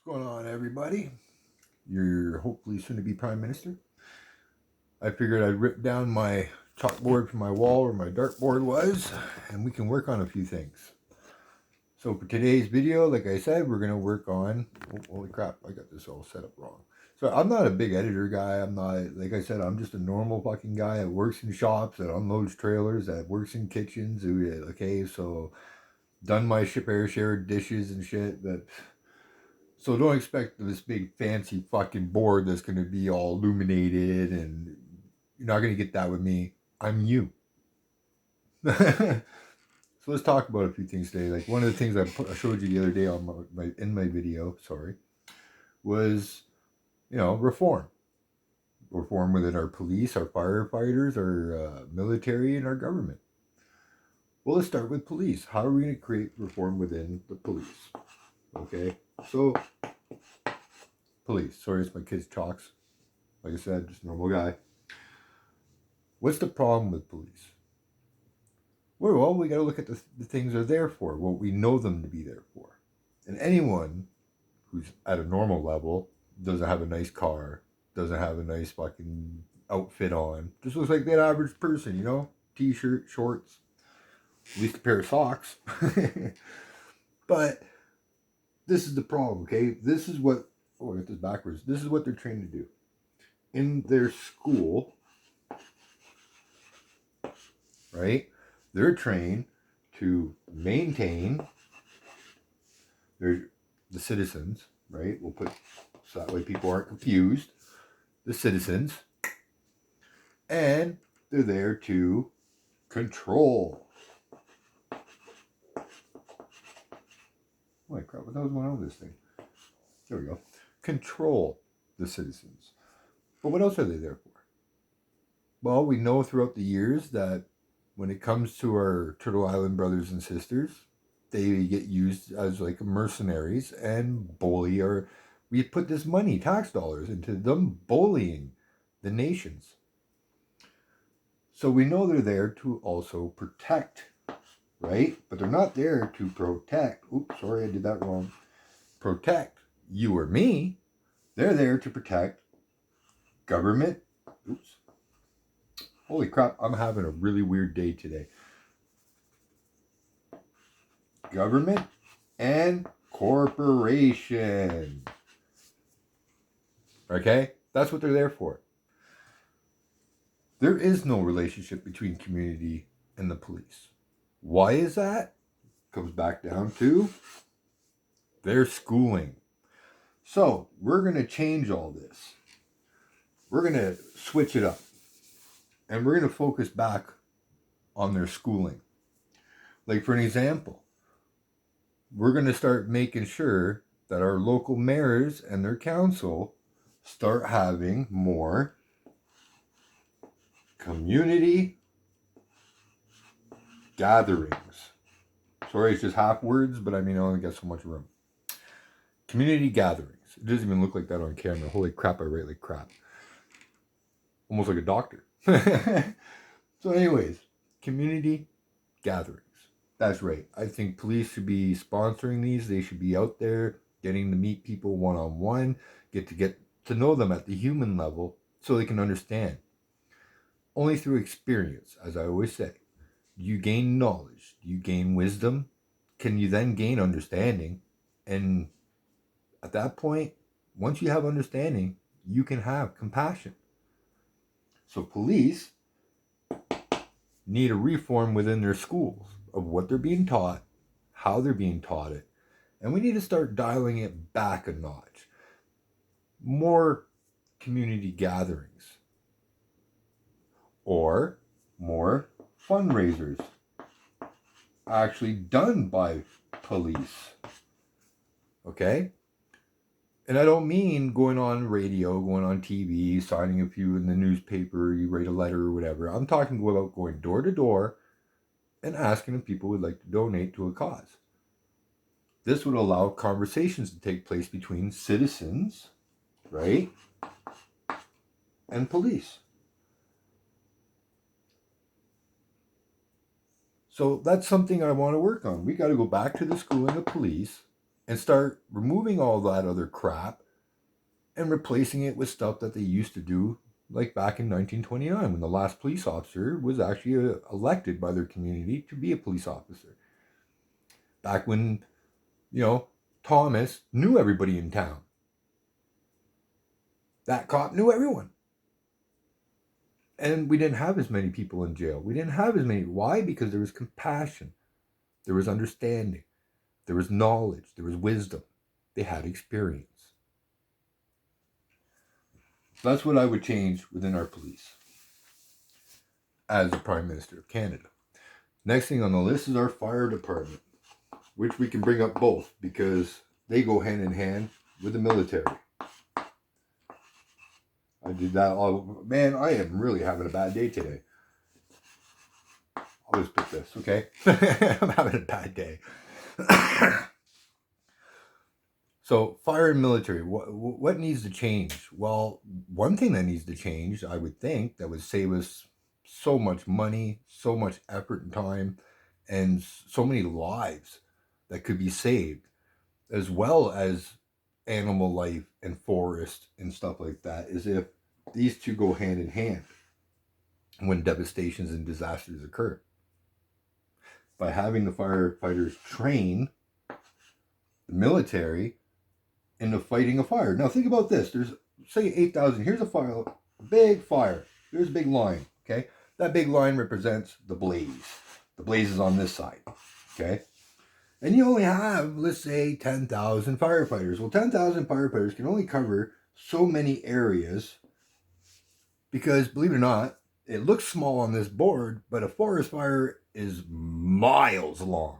What's going on, everybody? You're hopefully soon to be Prime Minister. I figured I'd rip down my chalkboard from my wall where my dartboard was, and we can work on a few things. So for today's video, like I said, we're gonna work on. Oh, holy crap! I got this all set up wrong. So I'm not a big editor guy. I'm not, like I said, I'm just a normal fucking guy that works in shops, that unloads trailers, that works in kitchens. Okay, so done my ship air share dishes and shit, but. So don't expect this big fancy fucking board that's going to be all illuminated, and you're not going to get that with me. I'm you. So let's talk about a few things today. Like one of the things I showed you the other day on my video, was reform. Reform within our police, our firefighters, our military, and our government. Well, let's start with police. How are we going to create reform within the police? Okay, so police. Sorry, it's my kid's chalks. Like I said, just a normal guy. What's the problem with police? Well, we got to look at the things they're there for, what we know them to be there for. And anyone who's at a normal level doesn't have a nice car, doesn't have a nice fucking outfit on, just looks like that average person, t-shirt, shorts, at least a pair of socks. But this is the problem, okay? This is what, I got this backwards. This is what they're trained to do. In their school, right? They're trained to maintain the citizens, right? We'll put so that way people aren't confused. The citizens, and they're there to control. Holy crap! What the hell's going on with this thing? There we go. Control the citizens. But what else are they there for? Well, we know throughout the years that when it comes to our Turtle Island brothers and sisters, they get used as like mercenaries and bully, or we put this money, tax dollars, into them bullying the nations. So we know they're there to also protect, right? But they're not there to protect. Oops, sorry, I did that wrong. Protect you or me. They're there to protect government. Oops. Holy crap, I'm having a really weird day today. Government and corporation. Okay? That's what they're there for. There is no relationship between community and the police. Why is that? Comes back down to their schooling. So, we're going to change all this. We're going to switch it up. And we're going to focus back on their schooling. Like, for an example, we're going to start making sure that our local mayors and their council start having more community gatherings. Sorry, it's just half words, but I only got so much room. Community gatherings. It doesn't even look like that on camera. Holy crap, I write like crap. Almost like a doctor. So anyways, community gatherings. That's right. I think police should be sponsoring these. They should be out there getting to meet people one-on-one, get to know them at the human level so they can understand. Only through experience, as I always say. You gain knowledge. You gain wisdom. Can you then gain understanding? And at that point, once you have understanding, you can have compassion. So police need a reform within their schools of what they're being taught, how they're being taught it, and we need to start dialing it back a notch. More community gatherings or more fundraisers actually done by police. Okay? And I don't mean going on radio, going on TV, signing a few in the newspaper, you write a letter or whatever. I'm talking about going door to door and asking if people would like to donate to a cause. This would allow conversations to take place between citizens, right, and police. So that's something I want to work on. We got to go back to the schooling of police and start removing all that other crap and replacing it with stuff that they used to do, like back in 1929 when the last police officer was actually elected by their community to be a police officer. Back when, Thomas knew everybody in town. That cop knew everyone. And we didn't have as many people in jail. We didn't have as many. Why? Because there was compassion. There was understanding. There was knowledge. There was wisdom. They had experience. That's what I would change within our police as the Prime Minister of Canada. Next thing on the list is our fire department, which we can bring up both because they go hand in hand with the military. I did that all. Man, I am really having a bad day today. I'll just put this, okay? I'm having a bad day. So, fire and military, what needs to change? Well, one thing that needs to change, I would think, that would save us so much money, so much effort and time, and so many lives that could be saved, as well as animal life and forest and stuff like that, is if these two go hand in hand when devastations and disasters occur. By having the firefighters train the military into fighting a fire. Now think about this. There's, say, 8,000. Here's a fire, a big fire. There's a big line, okay? That big line represents the blaze. The blaze is on this side, okay? And you only have, let's say, 10,000 firefighters. Well, 10,000 firefighters can only cover so many areas because, believe it or not, it looks small on this board, but a forest fire is miles long.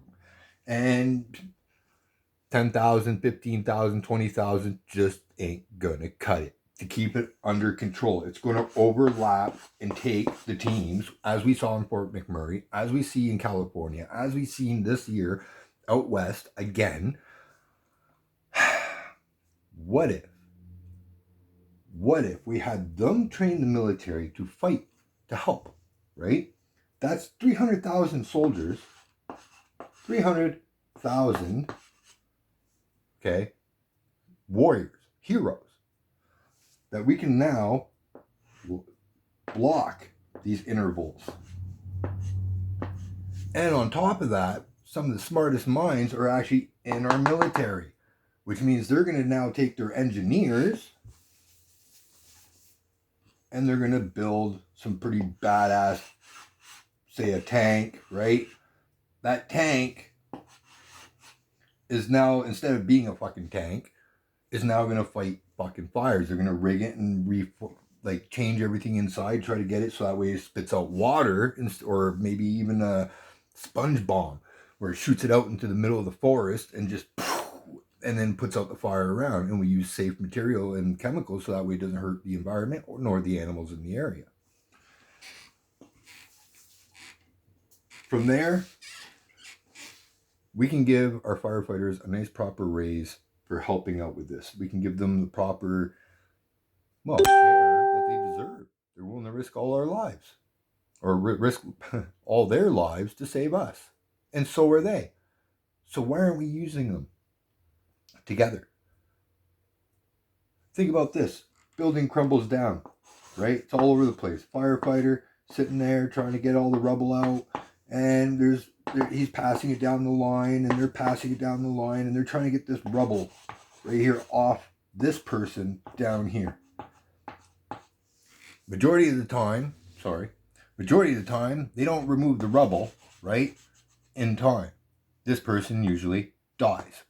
And 10,000, 15,000, 20,000 just ain't gonna cut it to keep it under control. It's going to overlap and take the teams, as we saw in Fort McMurray, as we see in California, as we've seen this year out west again. What if we had them train the military to fight, to help, right? That's 300,000 soldiers, 300,000, okay, warriors, heroes, that we can now block these intervals. And on top of that, some of the smartest minds are actually in our military, which means they're going to now take their engineers and they're going to build some pretty badass, say, a tank, right? That tank is now, instead of being a fucking tank, is now going to fight fucking fires. They're going to rig it and change everything inside, try to get it so that way it spits out water, or maybe even a sponge bomb where it shoots it out into the middle of the forest and just, and then puts out the fire around. And we use safe material and chemicals so that way it doesn't hurt the environment nor the animals in the area. From there, we can give our firefighters a nice proper raise for helping out with this. We can give them the proper, care that they deserve. They're willing to risk all our lives, or risk all their lives to save us. And so are they. So why aren't we using them together? Think about this. Building crumbles down, right? It's all over the place. Firefighter sitting there trying to get all the rubble out, and he's passing it down the line, and they're passing it down the line, and they're trying to get this rubble right here off this person down here. Majority of the time, they don't remove the rubble, right, in time. This person usually dies.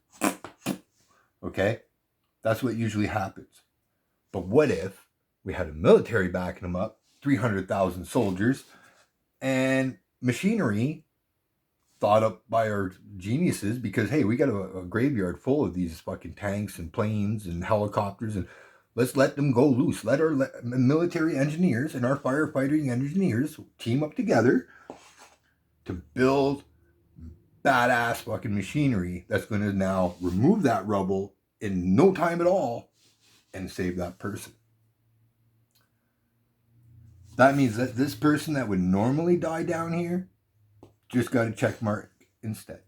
Okay? That's what usually happens. But what if we had a military backing them up, 300,000 soldiers, and machinery thought up by our geniuses, because, hey, we got a graveyard full of these fucking tanks and planes and helicopters, and let's let them go loose. Let our military engineers and our firefighting engineers team up together to build badass fucking machinery that's going to now remove that rubble in no time at all and save that person. That means that this person that would normally die down here just got a check mark instead.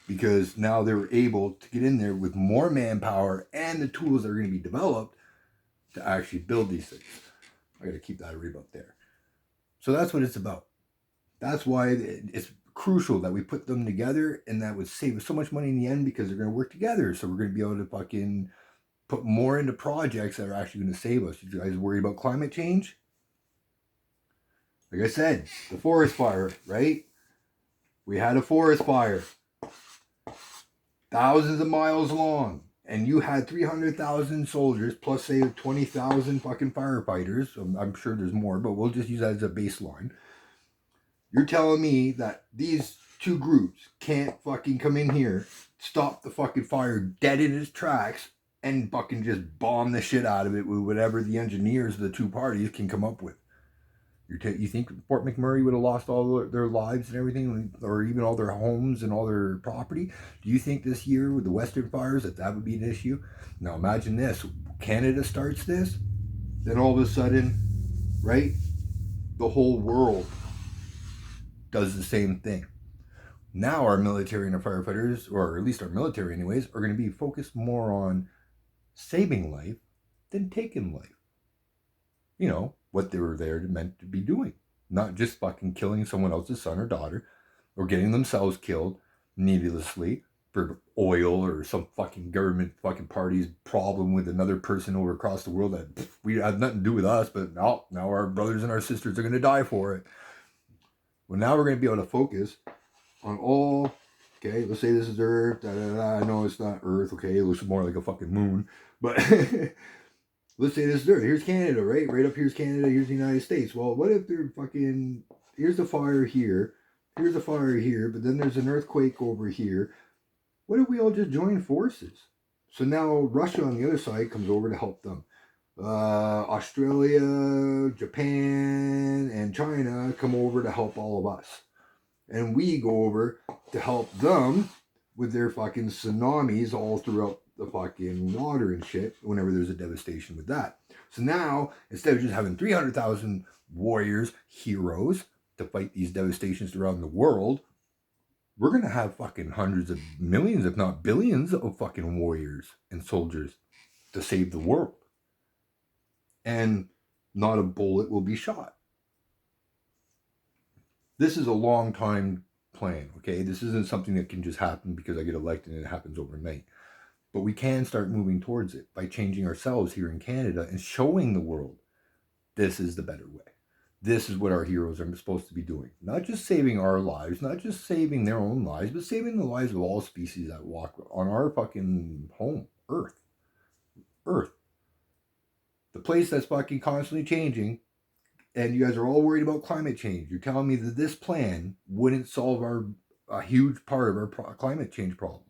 because now they're able to get in there with more manpower and the tools that are going to be developed to actually build these things. I got to keep that right up there. So that's what it's about. That's why it's crucial that we put them together, and that would save us so much money in the end because they're going to work together. So we're going to be able to fucking put more into projects that are actually going to save us. You guys worried about climate change? Like I said, the forest fire, right? We had a forest fire, thousands of miles long, and you had 300,000 soldiers plus say 20,000 fucking firefighters. I'm sure there's more, but we'll just use that as a baseline. You're telling me that these two groups can't fucking come in here, stop the fucking fire dead in its tracks, and fucking just bomb the shit out of it with whatever the engineers of the two parties can come up with? You think Fort McMurray would have lost all their lives and everything, or even all their homes and all their property? Do you think this year with the Western fires that would be an issue? Now imagine this. Canada starts this, then all of a sudden, right, the whole world does the same thing. Now our military and our firefighters, or at least our military anyways, are going to be focused more on saving life than taking life. You know, what they were there meant to be doing. Not just fucking killing someone else's son or daughter, or getting themselves killed needlessly for oil or some fucking government fucking party's problem with another person over across the world that we had nothing to do with us, but now our brothers and our sisters are going to die for it. Well, now we're going to be able to focus on all, okay, let's say this is Earth, da, da, da. I know it's not Earth, okay, it looks more like a fucking moon, but let's say this is Earth. Here's Canada, right? Right up here's Canada, here's the United States. Well, what if they're fucking, here's the fire here, here's a fire here, but then there's an earthquake over here. What if we all just join forces? So now Russia on the other side comes over to help them. Australia, Japan, and China come over to help all of us. And we go over to help them with their fucking tsunamis all throughout the fucking water and shit whenever there's a devastation with that. So now, instead of just having 300,000 warriors, heroes, to fight these devastations around the world, we're going to have fucking hundreds of millions, if not billions, of fucking warriors and soldiers to save the world. And not a bullet will be shot. This is a long time plan, okay? This isn't something that can just happen because I get elected and it happens overnight. But we can start moving towards it by changing ourselves here in Canada and showing the world this is the better way. This is what our heroes are supposed to be doing. Not just saving our lives, not just saving their own lives, but saving the lives of all species that walk on our fucking home, Earth. Earth. The place that's fucking constantly changing, and you guys are all worried about climate change. You're telling me that this plan wouldn't solve a huge part of our climate change problem.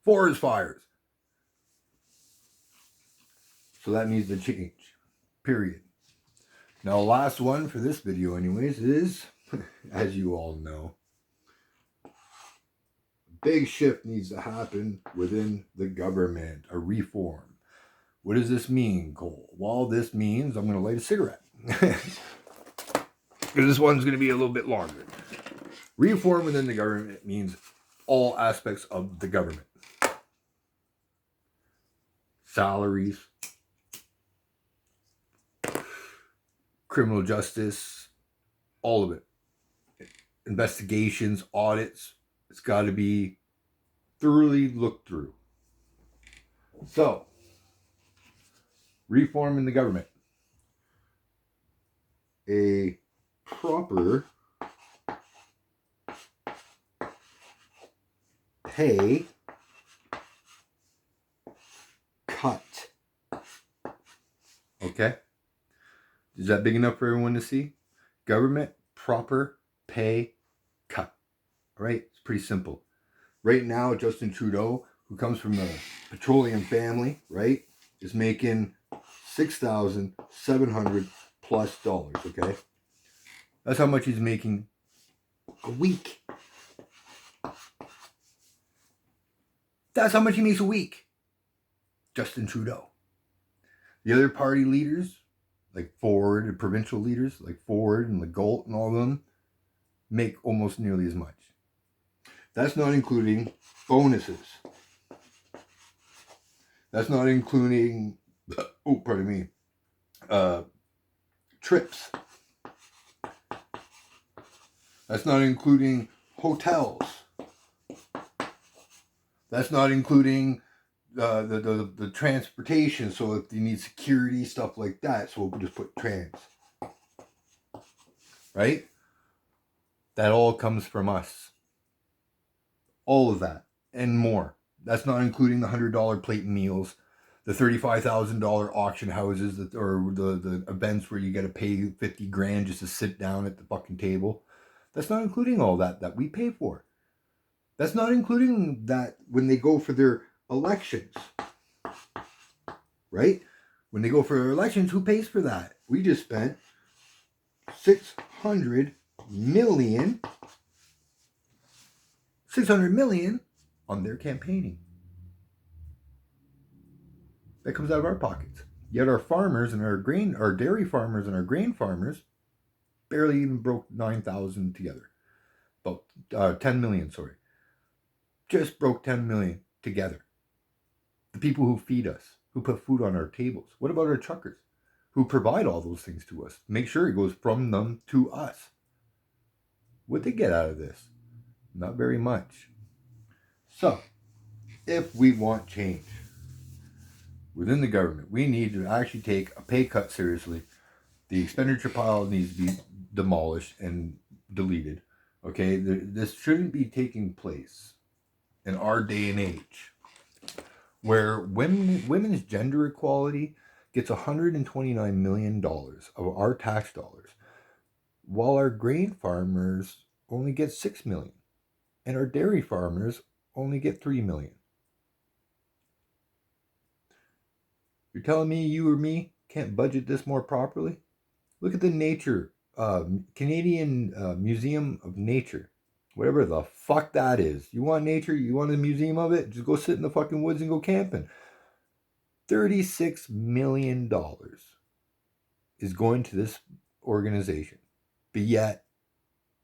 Forest fires. So that needs to change. Period. Now, last one for this video anyways is, as you all know, a big shift needs to happen within the government, a reform. What does this mean, Cole? Well, this means I'm going to light a cigarette. This one's going to be a little bit longer. Reform within the government means all aspects of the government. Salaries, criminal justice, all of it. Investigations, audits, it's got to be thoroughly looked through. So, reform in the government. A proper pay cut. Okay? Is that big enough for everyone to see? Government proper pay cut. All right? It's pretty simple. Right now, Justin Trudeau, who comes from the petroleum family, right, is making $6,700 plus dollars, okay? That's how much he's making a week. That's how much he makes a week. Justin Trudeau. The other party leaders, like Ford, and provincial leaders, like Ford and Legault and all of them, make almost nearly as much. That's not including bonuses. That's not including, oh, pardon me, trips. That's not including hotels. That's not including the transportation. So if you need security, stuff like that, so we'll just put trans. Right? That all comes from us. All of that and more. That's not including the $100 plate meals, the $35,000 auction houses, or the events where you got to pay 50 grand just to sit down at the fucking table. That's not including all that we pay for. That's not including that when they go for their elections. Right? When they go for their elections, who pays for that? We just spent $600 million on their campaigning. That comes out of our pockets. Yet our farmers and our dairy farmers and our grain farmers barely even broke 9,000 together. About 10 million, sorry. Just broke 10 million together. The people who feed us, who put food on our tables. What about our truckers who provide all those things to us? Make sure it goes from them to us. What'd they get out of this? Not very much. So, if we want change within the government, we need to actually take a pay cut seriously. The expenditure pile needs to be demolished and deleted. Okay, this shouldn't be taking place in our day and age, where women's gender equality gets $129 million of our tax dollars, while our grain farmers only get $6 million, and our dairy farmers only get $3 million. You're telling me you or me can't budget this more properly? Look at the nature, Canadian Museum of Nature. Whatever the fuck that is. You want nature? You want a museum of it? Just go sit in the fucking woods and go camping. $36 million is going to this organization. But yet,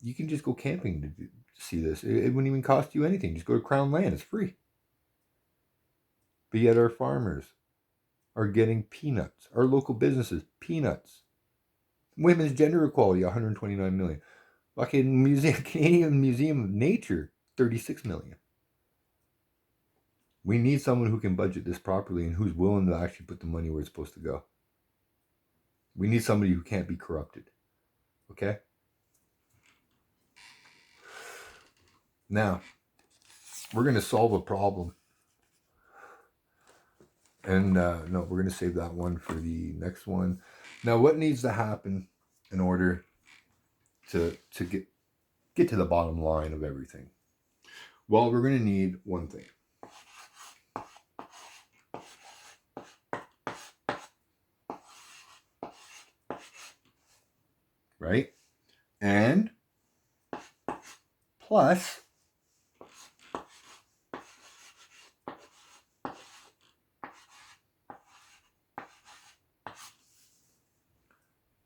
you can just go camping to see this. It wouldn't even cost you anything. Just go to Crown Land. It's free. But yet our farmers are getting peanuts. Our local businesses, peanuts. Women's gender equality, $129 million. Fucking Canadian Museum of Nature, $36 million. We need someone who can budget this properly and who's willing to actually put the money where it's supposed to go. We need somebody who can't be corrupted. Okay? Now, we're going to solve a problem. And no, we're going to save that one for the next one. Now, what needs to happen in order to get to the bottom line of everything? Well, we're going to need one thing. Right? And plus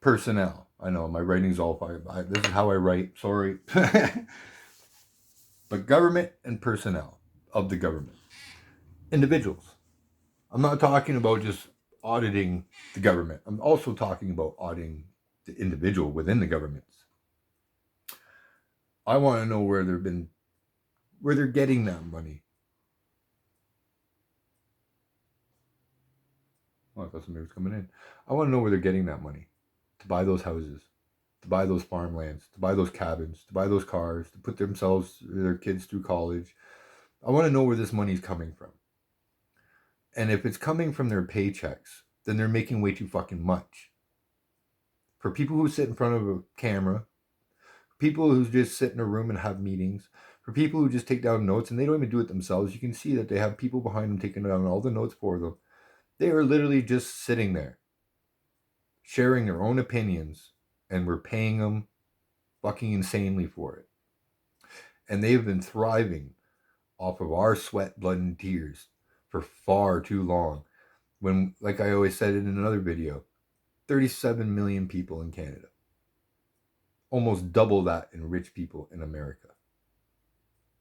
personnel. I know my writing's all fire. This is how I write. Sorry. But government and personnel of the government. Individuals. I'm not talking about just auditing the government. I'm also talking about auditing the individual within the governments. I want to know where they're getting that money. Oh, I thought somebody was coming in. I want to know where they're getting that money to buy those houses, to buy those farmlands, to buy those cabins, to buy those cars, to put their kids through college. I want to know where this money is coming from. And if it's coming from their paychecks, then they're making way too fucking much. For people who sit in front of a camera, people who just sit in a room and have meetings, for people who just take down notes and they don't even do it themselves, you can see that they have people behind them taking down all the notes for them. They are literally just sitting there, sharing their own opinions, and we're paying them fucking insanely for it. And they've been thriving off of our sweat, blood, and tears for far too long. When, like I always said in another video, 37 million people in Canada. Almost double that in rich people in America.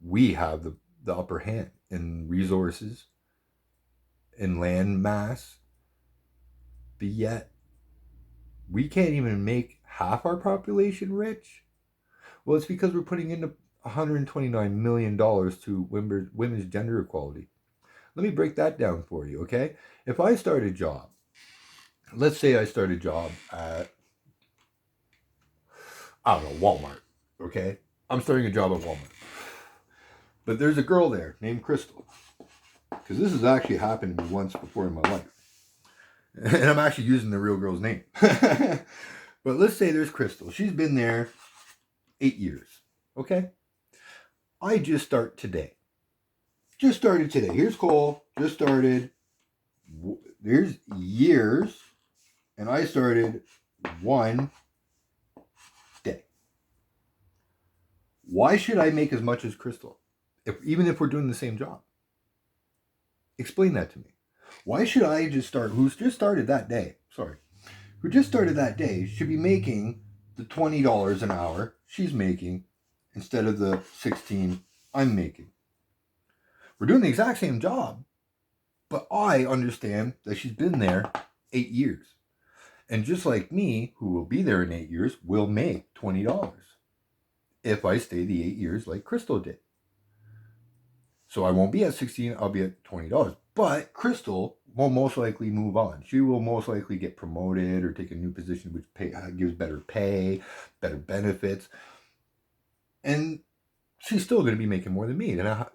We have the upper hand in resources, in land mass, but yet we can't even make half our population rich. Well, it's because we're putting in $129 million to women's gender equality. Let me break that down for you, okay? If I start a job, let's say I start a job at, I don't know, Walmart, okay? I'm starting a job at Walmart. But there's a girl there named Crystal. Because this has actually happened to me once before in my life. And I'm actually using the real girl's name. But let's say there's Crystal. She's been there 8 years, okay? I just start today. Just started today. Here's Cole. Just started. There's years. And I started one day. Why should I make as much as Crystal? Even if we're doing the same job? Explain that to me. Why should I just start, who's just started that day, who just started that day, should be making the $20 an hour she's making instead of the $16 I'm making? We're doing the exact same job, but I understand that she's been there 8 years. And just like me, who will be there in 8 years, will make $20 if I stay the 8 years like Crystal did. So I won't be at 16, I'll be at $20. But Crystal will most likely move on. She will most likely get promoted or take a new position which gives better pay, better benefits. And she's still going to be making more than me. And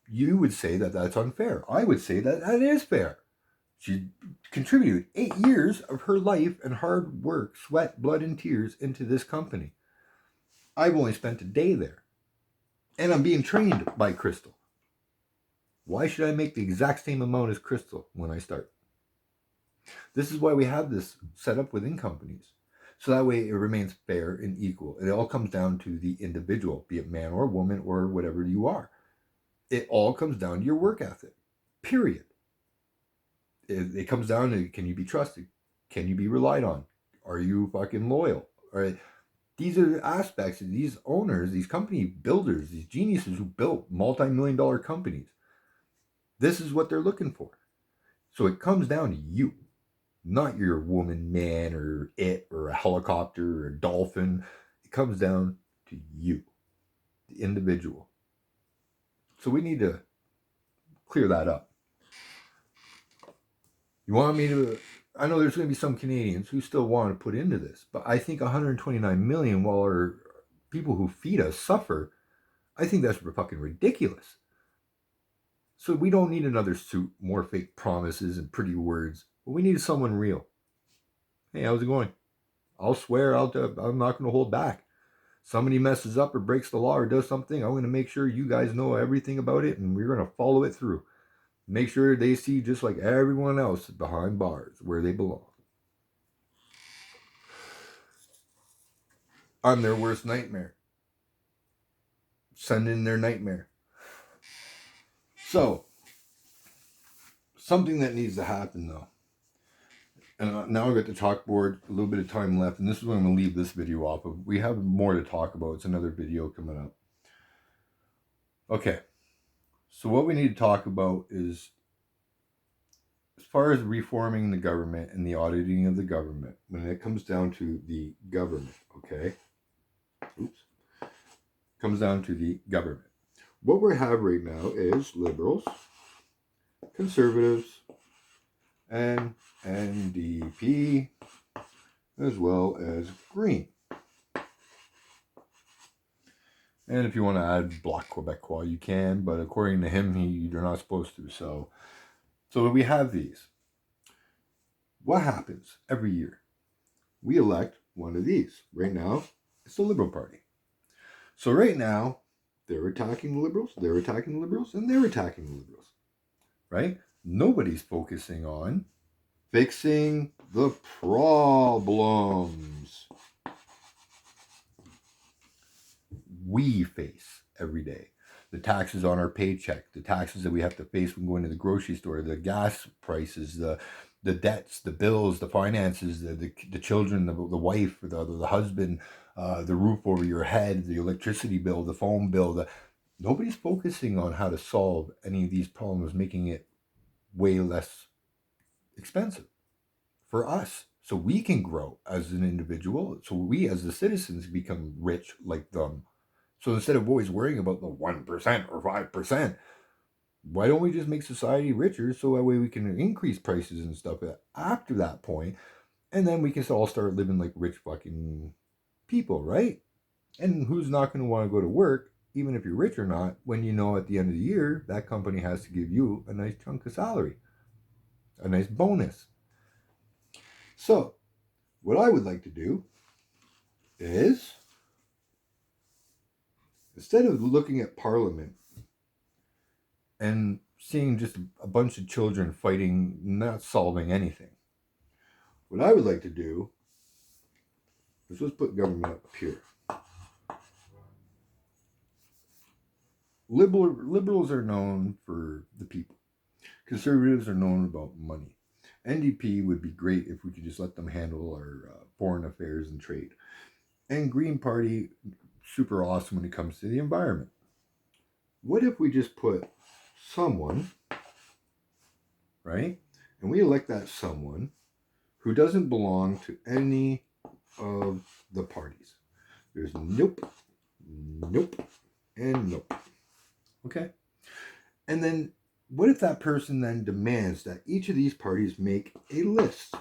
you would say that that's unfair. I would say that that is fair. She contributed 8 years of her life and hard work, sweat, blood, and tears into this company. I've only spent a day there. And I'm being trained by Crystal. Why should I make the exact same amount as Crystal when I start? This is why we have this set up within companies. So that way it remains fair and equal. It all comes down to the individual, be it man or woman or whatever you are. It all comes down to your work ethic, period. It comes down to, can you be trusted? Can you be relied on? Are you fucking loyal? All right. These are aspects of these owners, these company builders, these geniuses who built multi-million-dollar companies. This is what they're looking for. So it comes down to you, not your woman, man, or it, or a helicopter, or a dolphin. It comes down to you, the individual. So we need to clear that up. You want me to, I know there's going to be some Canadians who still want to put into this, but I think 129 million while our people who feed us suffer, I think that's fucking ridiculous. So we don't need another suit, more fake promises and pretty words. But we need someone real. Hey, how's it going? I'll swear I'm not going to hold back. Somebody messes up or breaks the law or does something, I'm going to make sure you guys know everything about it and we're going to follow it through. Make sure they see just like everyone else behind bars where they belong. I'm their worst nightmare. Send in their nightmare. So, something that needs to happen though. And now I've got the chalkboard, a little bit of time left, and this is what I'm going to leave this video off of. We have more to talk about. It's another video coming up. Okay. So what we need to talk about is, as far as reforming the government and the auditing of the government, when it comes down to the government, okay? Comes down to the government. What we have right now is liberals, conservatives, and NDP, as well as Green. And if you want to add Bloc Québécois, you can, but according to him, you're not supposed to. So we have these. What happens every year? We elect one of these. Right now, it's the Liberal Party. So right now, they're attacking the Liberals, they're attacking the Liberals, and they're attacking the Liberals. Right? Nobody's focusing on fixing the problems we face every day. The taxes on our paycheck, the taxes that we have to face when going to the grocery store, the gas prices, the debts, the bills, the finances, the children, the wife, the husband, the roof over your head, the electricity bill, the phone bill, Nobody's focusing on how to solve any of these problems, making it way less expensive for us so we can grow as an individual, so we as the citizens become rich like them. So instead of always worrying about the 1% or 5%, why don't we just make society richer so that way we can increase prices and stuff after that point, and then we can all start living like rich fucking people, right? And who's not going to want to go to work, even if you're rich or not, when you know at the end of the year that company has to give you a nice chunk of salary, a nice bonus. So, what I would like to do is, instead of looking at Parliament and seeing just a bunch of children fighting, not solving anything, what I would like to do is let's put government up here. Liberals are known for the people. Conservatives are known about money. NDP would be great if we could just let them handle our foreign affairs and trade. And Green Party, super awesome when it comes to the environment. What if we just put someone, right? And we elect that someone who doesn't belong to any of the parties. There's nope, nope, and nope. Okay? And then what if that person then demands that each of these parties make a list?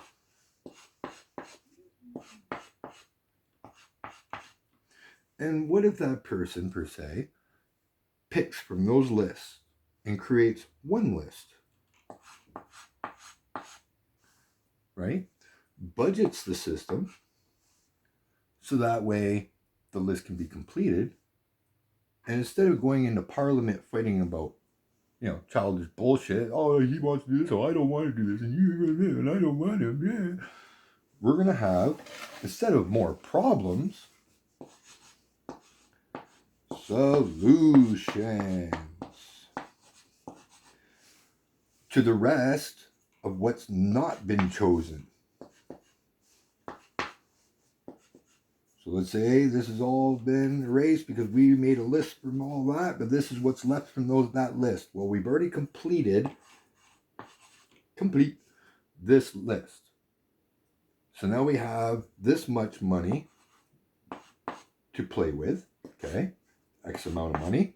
And what if that person, per se, picks from those lists and creates one list? Right? Budgets the system so that way the list can be completed. And instead of going into Parliament fighting about, childish bullshit, oh, he wants to do this, so I don't want to do this, and I don't want to, yeah. We're going to have, instead of more problems, solutions to the rest of what's not been chosen. So let's say this has all been erased because we made a list from all that, but this is what's left from that list. Well, we've already complete this list. So now we have this much money to play with, okay? X amount of money.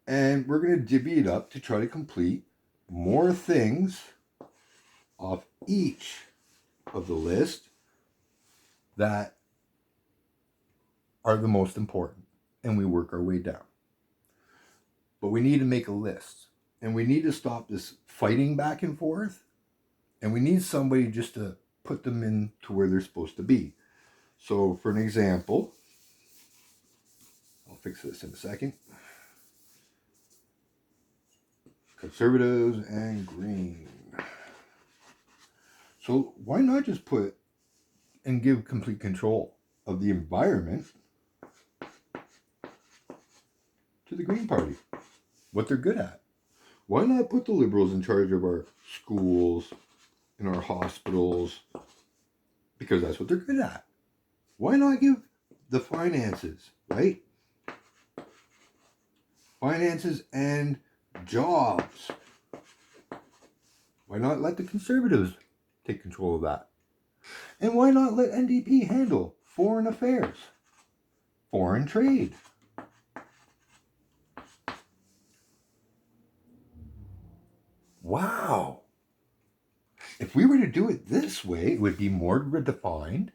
And we're going to divvy it up to try to complete more things off each of the list that are the most important, and we work our way down. But we need to make a list, and we need to stop this fighting back and forth, and we need somebody just to put them in to where they're supposed to be. So for an example, I'll fix this in a second. Conservatives and Green. So why not just put and give complete control of the environment to the Green Party, what they're good at? Why not put the Liberals in charge of our schools and our hospitals? Because that's what they're good at. Why not give the finances, right? Finances and jobs. Why not let the Conservatives take control of that? And why not let NDP handle foreign affairs, foreign trade? Wow. If we were to do it this way, it would be more defined.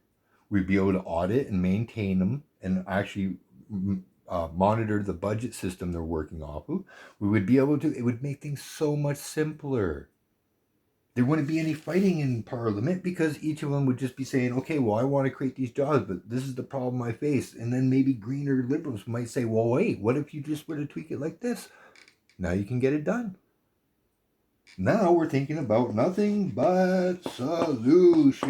We'd be able to audit and maintain them and actually monitor the budget system they're working off of. We would be able to, it would make things so much simpler. There wouldn't be any fighting in Parliament because each of them would just be saying, okay, well, I want to create these jobs, but this is the problem I face. And then maybe Green or Liberals might say, well, wait, what if you just were to tweak it like this? Now you can get it done. Now we're thinking about nothing but solutions.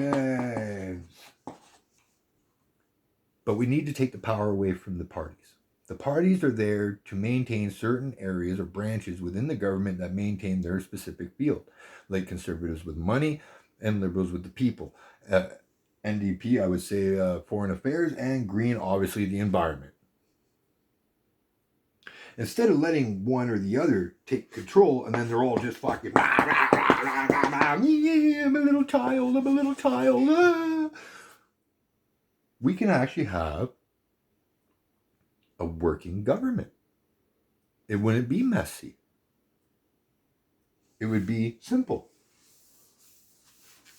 But we need to take the power away from the parties. The parties are there to maintain certain areas or branches within the government that maintain their specific field, like Conservatives with money and Liberals with the people. NDP, I would say foreign affairs, and Green, obviously, the environment. Instead of letting one or the other take control and then they're all just fucking, rah, rah, rah, rah, rah, rah, yeah, I'm a little child, I'm a little child. Ah. We can actually have a working government. It wouldn't be messy. It would be simple.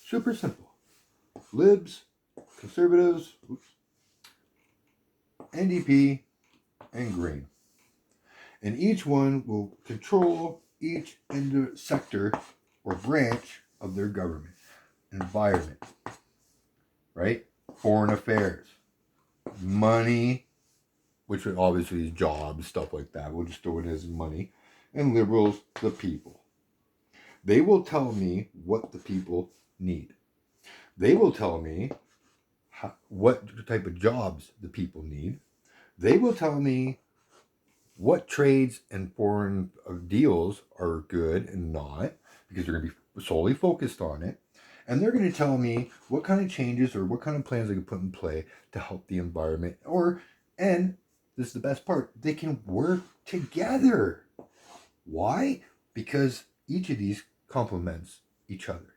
Super simple. Libs, Conservatives, NDP, and Green. And each one will control each sector or branch of their government. Environment, right? Foreign affairs, money, which obviously is jobs, stuff like that. We'll just throw it as money. And liberals, the people. They will tell me what the people need. They will tell me what type of jobs the people need. They will tell me what trades and foreign deals are good and not, because they're going to be solely focused on it. And they're going to tell me what kind of changes or what kind of plans they can put in play to help the environment. And this is the best part, they can work together. Why? Because each of these complements each other.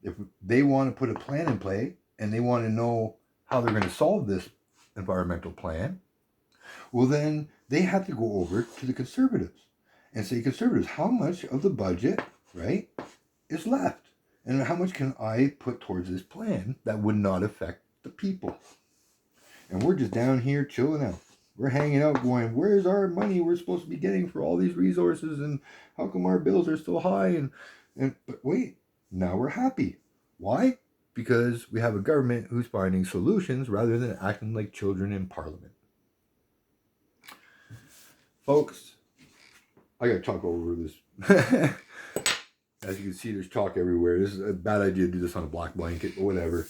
If they want to put a plan in play and they want to know how they're going to solve this environmental plan, well, then they have to go over to the Conservatives and say, Conservatives, how much of the budget, right, is left? And how much can I put towards this plan that would not affect the people? And we're just down here chilling out. We're hanging out going, where's our money we're supposed to be getting for all these resources? And how come our bills are so high? But wait, now we're happy. Why? Because we have a government who's finding solutions rather than acting like children in Parliament. Folks, I gotta talk over this. As you can see, there's chalk everywhere. This is a bad idea to do this on a black blanket, but whatever.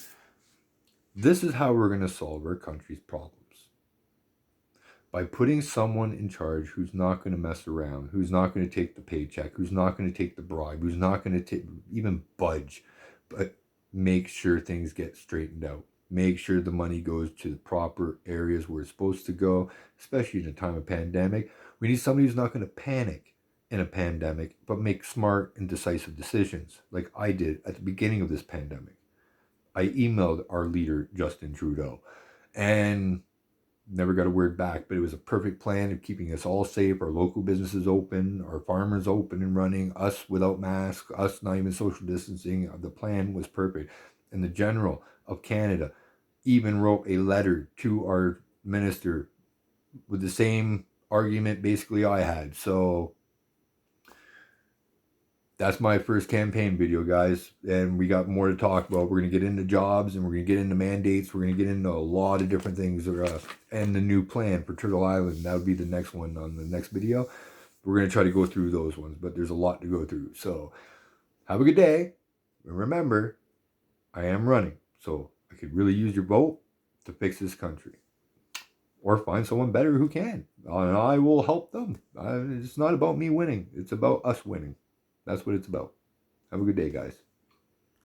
This is how we're gonna solve our country's problems. By putting someone in charge who's not gonna mess around, who's not gonna take the paycheck, who's not gonna take the bribe, who's not gonna even budge, but make sure things get straightened out. Make sure the money goes to the proper areas where it's supposed to go, especially in a time of pandemic. We need somebody who's not going to panic in a pandemic, but make smart and decisive decisions, like I did at the beginning of this pandemic. I emailed our leader, Justin Trudeau, and never got a word back, but it was a perfect plan of keeping us all safe, our local businesses open, our farmers open and running, us without masks, us not even social distancing. The plan was perfect. And the General of Canada even wrote a letter to our minister with the same argument basically I had. So that's my first campaign video, guys, and we got more to talk about. We're going to get into jobs, and we're going to get into mandates. We're going to get into a lot of different things, and the new plan for Turtle Island. That would be the next one on the next video. We're going to try to go through those ones, but there's a lot to go through. So have a good day, and remember, I am running, so I could really use your vote to fix this country. Or find someone better who can, and I will help them. It's not about me winning. It's about us winning. That's what it's about. Have a good day, guys.